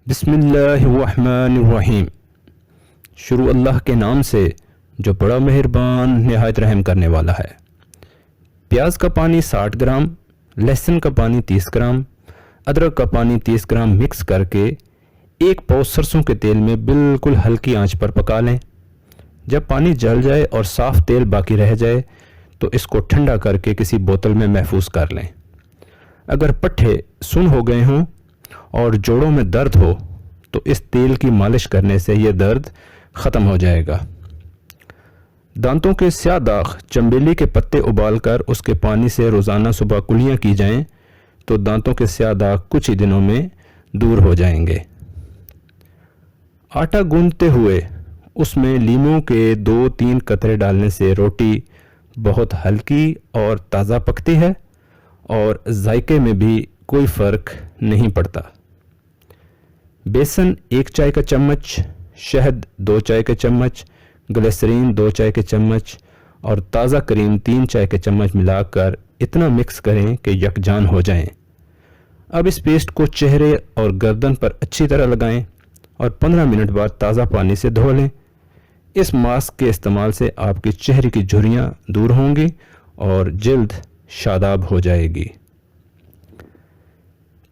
بسم اللہ الرحمن الرحیم۔ شروع اللہ کے نام سے جو بڑا مہربان نہایت رحم کرنے والا ہے۔ پیاز کا پانی 60 گرام، لہسن کا پانی 30 گرام، ادرک کا پانی 30 گرام مکس کر کے ایک پاؤ سرسوں کے تیل میں بالکل ہلکی آنچ پر پکا لیں۔ جب پانی جل جائے اور صاف تیل باقی رہ جائے تو اس کو ٹھنڈا کر کے کسی بوتل میں محفوظ کر لیں۔ اگر پٹھے سن ہو گئے ہوں اور جوڑوں میں درد ہو تو اس تیل کی مالش کرنے سے یہ درد ختم ہو جائے گا۔ دانتوں کے سیاہ داغ چنبیلی کے پتے ابال کر اس کے پانی سے روزانہ صبح کلیاں کی جائیں تو دانتوں کے سیاہ داغ کچھ ہی دنوں میں دور ہو جائیں گے۔ آٹا گوندتے ہوئے اس میں لیموں کے 2-3 قطرے ڈالنے سے روٹی بہت ہلکی اور تازہ پکتی ہے اور ذائقے میں بھی کوئی فرق نہیں پڑتا۔ بیسن 1 چائے کا چمچ، شہد 2 چائے کے چمچ، گلیسرین 2 چائے کے چمچ اور تازہ کریم 3 چائے کے چمچ ملا کر اتنا مکس کریں کہ یکجان ہو جائیں۔ اب اس پیسٹ کو چہرے اور گردن پر اچھی طرح لگائیں اور 15 منٹ بعد تازہ پانی سے دھو لیں۔ اس ماسک کے استعمال سے آپ کے چہرے کی جھریاں دور ہوں گی اور جلد شاداب ہو جائے گی۔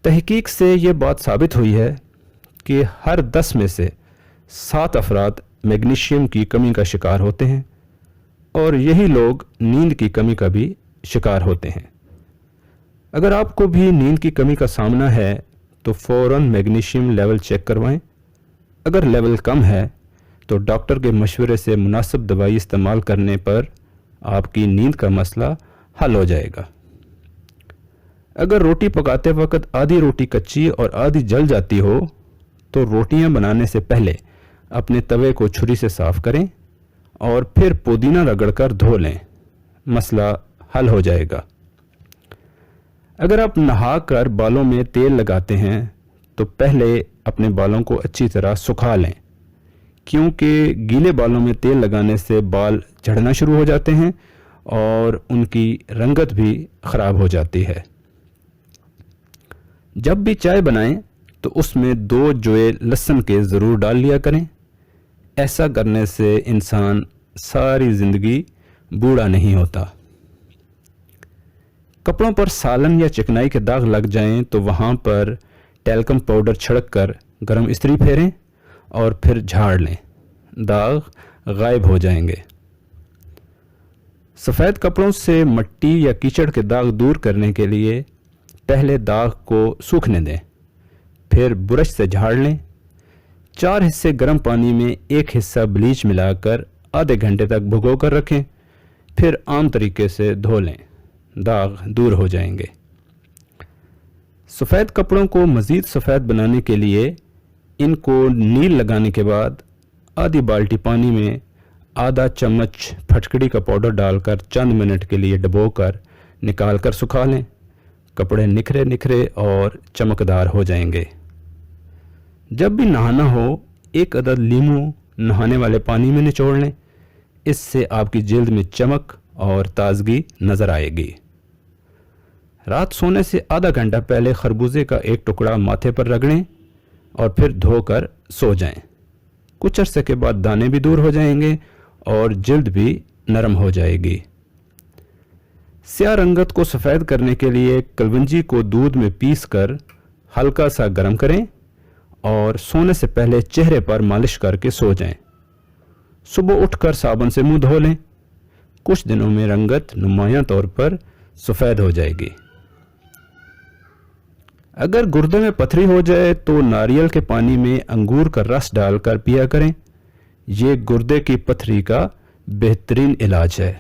تحقیق سے یہ بات ثابت ہوئی ہے کہ ہر 10 میں سے 7 افراد میگنیشیم کی کمی کا شکار ہوتے ہیں اور یہی لوگ نیند کی کمی کا بھی شکار ہوتے ہیں۔ اگر آپ کو بھی نیند کی کمی کا سامنا ہے تو فوراً میگنیشیم لیول چیک کروائیں۔ اگر لیول کم ہے تو ڈاکٹر کے مشورے سے مناسب دوائی استعمال کرنے پر آپ کی نیند کا مسئلہ حل ہو جائے گا۔ اگر روٹی پکاتے وقت آدھی روٹی کچی اور آدھی جل جاتی ہو تو روٹیاں بنانے سے پہلے اپنے توے کو چھری سے صاف کریں اور پھر پودینہ رگڑ کر دھو لیں، مسئلہ حل ہو جائے گا۔ اگر آپ نہا کر بالوں میں تیل لگاتے ہیں تو پہلے اپنے بالوں کو اچھی طرح سکھا لیں، کیونکہ گیلے بالوں میں تیل لگانے سے بال جھڑنا شروع ہو جاتے ہیں اور ان کی رنگت بھی خراب ہو جاتی ہے۔ جب بھی چائے بنائیں تو اس میں 2 جوئے لہسن کے ضرور ڈال لیا کریں۔ ایسا کرنے سے انسان ساری زندگی بوڑھا نہیں ہوتا۔ کپڑوں پر سالن یا چکنائی کے داغ لگ جائیں تو وہاں پر ٹیلکم پاؤڈر چھڑک کر گرم استری پھیریں اور پھر جھاڑ لیں، داغ غائب ہو جائیں گے۔ سفید کپڑوں سے مٹی یا کیچڑ کے داغ دور کرنے کے لیے پہلے داغ کو سوکھنے دیں، پھر برش سے جھاڑ لیں۔ 4 حصے گرم پانی میں 1 حصہ بلیچ ملا کر آدھے گھنٹے تک بھگو کر رکھیں، پھر عام طریقے سے دھو لیں، داغ دور ہو جائیں گے۔ سفید کپڑوں کو مزید سفید بنانے کے لیے ان کو نیل لگانے کے بعد آدھی بالٹی پانی میں آدھا چمچ پھٹکڑی کا پاؤڈر ڈال کر چند منٹ کے لیے ڈبو کر نکال کر سکھا لیں۔ کپڑے نکھرے نکھرے اور چمکدار ہو جائیں گے۔ جب بھی نہانا ہو 1 عدد لیموں نہانے والے پانی میں نچوڑ لیں، اس سے آپ کی جلد میں چمک اور تازگی نظر آئے گی۔ رات سونے سے آدھا گھنٹہ پہلے خربوزے کا 1 ٹکڑا ماتھے پر رگڑیں اور پھر دھو کر سو جائیں۔ کچھ عرصے کے بعد دانے بھی دور ہو جائیں گے اور جلد بھی نرم ہو جائے گی۔ سیاہ رنگت کو سفید کرنے کے لیے کلونجی کو دودھ میں پیس کر ہلکا سا گرم کریں اور سونے سے پہلے چہرے پر مالش کر کے سو جائیں۔ صبح اٹھ کر صابن سے منہ دھو لیں۔ کچھ دنوں میں رنگت نمایاں طور پر سفید ہو جائے گی۔ اگر گردے میں پتھری ہو جائے تو ناریل کے پانی میں انگور کا رس ڈال کر پیا کریں۔ یہ گردے کی پتھری کا بہترین علاج ہے۔